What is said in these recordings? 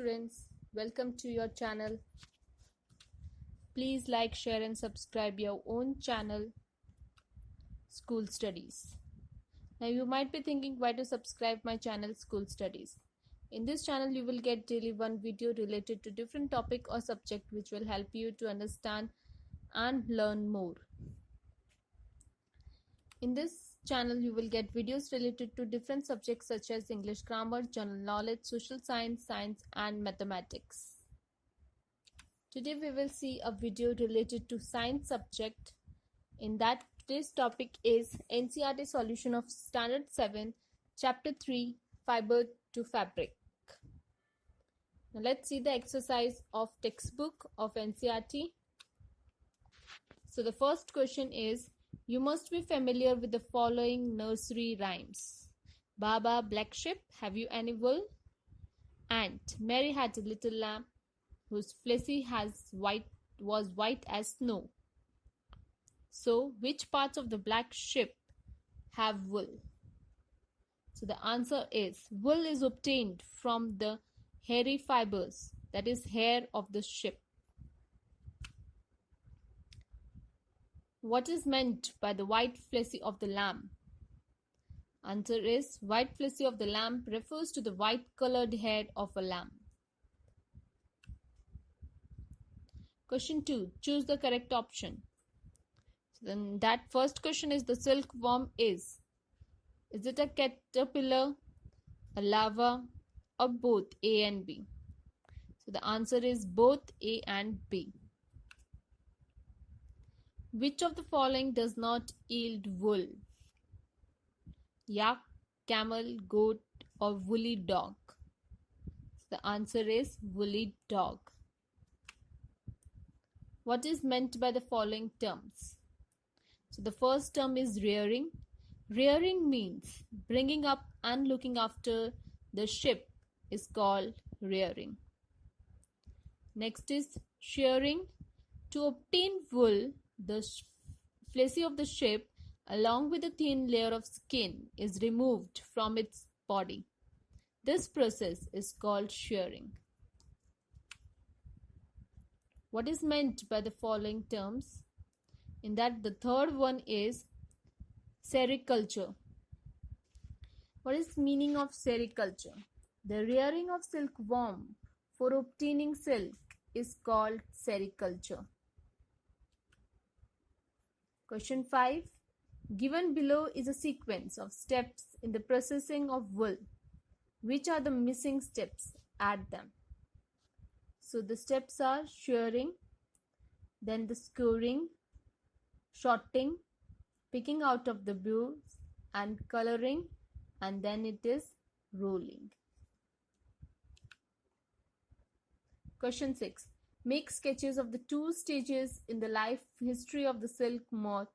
students, welcome to your channel. Please like, share and subscribe your own channel, School Studies. Now you might be thinking why to subscribe my channel, School Studies. In this channel you will get daily one video related to different topic or subject which will help you to understand and learn more. In this channel you will get videos related to different subjects such as English grammar, general knowledge, social science, science and mathematics. Today we will see a video related to science subject. In that, today's topic is NCERT solution of Standard 7, Chapter 3, Fiber to Fabric. Now let's see the exercise of textbook of NCERT. So the first question is, you must be familiar with the following nursery rhymes. Baba, black sheep, have you any wool? Ant, Mary had a little lamb whose fleece was white as snow. So, which parts of the black sheep have wool? So the answer is, wool is obtained from the hairy fibers, that is hair of the sheep. What is meant by the white fleece of the lamb? Answer is, white fleece of the lamb refers to the white colored hair of a lamb. Question 2. Choose the correct option. So then that first question is, the silkworm is it a caterpillar, a larva or both A and B? So the answer is both A and B. Which of the following does not yield wool? Yak, camel, goat or woolly dog? So the answer is woolly dog. What is meant by the following terms? So the first term is rearing. Rearing means bringing up and looking after the sheep is called rearing. Next is shearing. To obtain wool, the fleece of the sheep along with a thin layer of skin is removed from its body. This process is called shearing. What is meant by the following terms? In that, the third one is sericulture. What is meaning of sericulture? The rearing of silkworm for obtaining silk is called sericulture. Question 5. Given below is a sequence of steps in the processing of wool. Which are the missing steps? Add them. So the steps are shearing, then the scouring, shorting, picking out of the burrs and coloring, and then it is rolling. Question 6. Make sketches of the two stages in the life history of the silk moth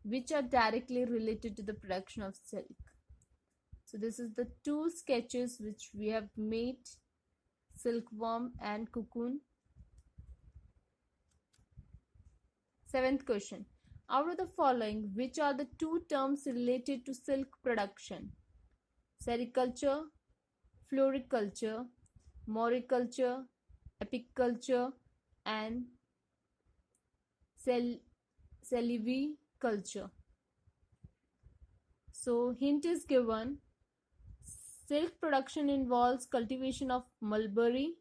which are directly related to the production of silk. So this is the two sketches which we have made, silkworm and cocoon. 7th question. Out of the following, which are the two terms related to silk production? Sericulture, floriculture, moriculture, apiculture and silviculture. So hint is given. Silk production involves cultivation of mulberry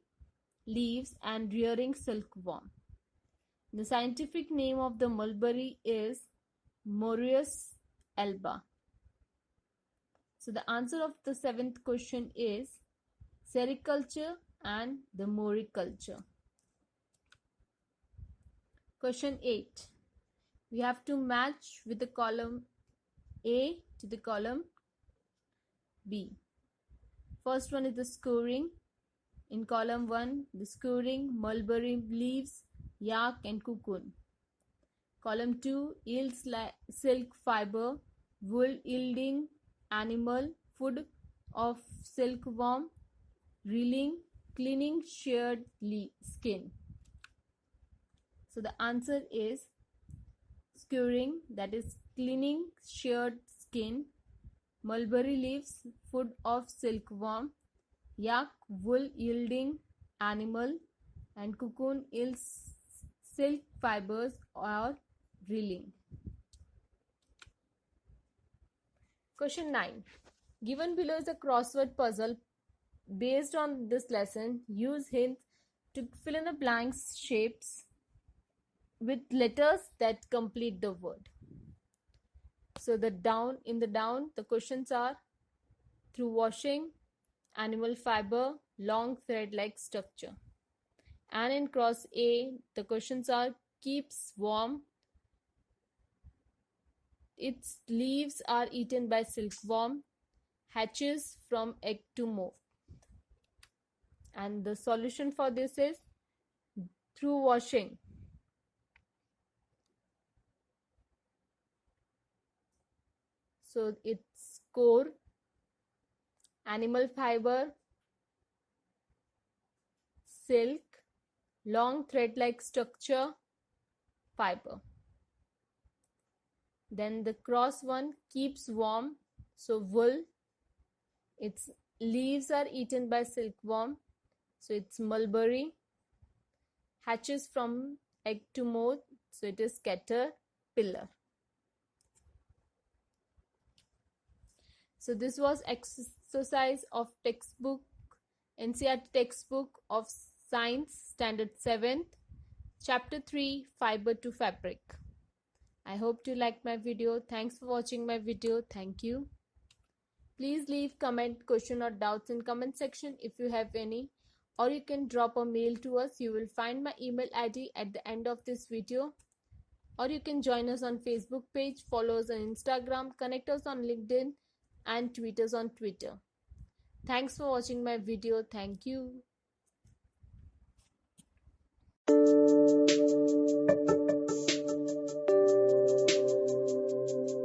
leaves and rearing silkworm. The scientific name of the mulberry is Morus alba. So the answer of the 7th question is sericulture and the moriculture. Question 8. We have to match with the column A to the column B. First one is the scouring. In column 1, the scouring, mulberry leaves, yak and cocoon. Column 2 yields silk fiber, wool yielding animal, food of silkworm, reeling, cleaning sheared skin. So the answer is scouring, that is cleaning sheared skin, mulberry leaves, food of silkworm, yak, wool yielding animal, and cocoon is silk fibers or reeling. Question 9. Given below is a crossword puzzle. Based on this lesson, use hints to fill in the blanks shapes with letters that complete the word. So the down the questions are through washing, animal fiber, long thread-like structure. And in cross A, the questions are keeps warm, its leaves are eaten by silkworm, hatches from egg to moth. And the solution for this is through washing. So it's core, animal fiber, silk, long thread-like structure, fiber. Then the cross one keeps warm, so wool, its leaves are eaten by silkworm, so it's mulberry, hatches from egg to moth, so it is caterpillar. So this was exercise of textbook, NCERT textbook of Science Standard 7th, Chapter 3, Fiber to Fabric. I hope you liked my video. Thanks for watching my video. Thank you. Please leave comment, question or doubts in comment section if you have any, or you can drop a mail to us. You will find my email ID at the end of this video, or you can join us on Facebook page, follow us on Instagram, connect us on LinkedIn and tweet us on Twitter. Thanks for watching my video. Thank you.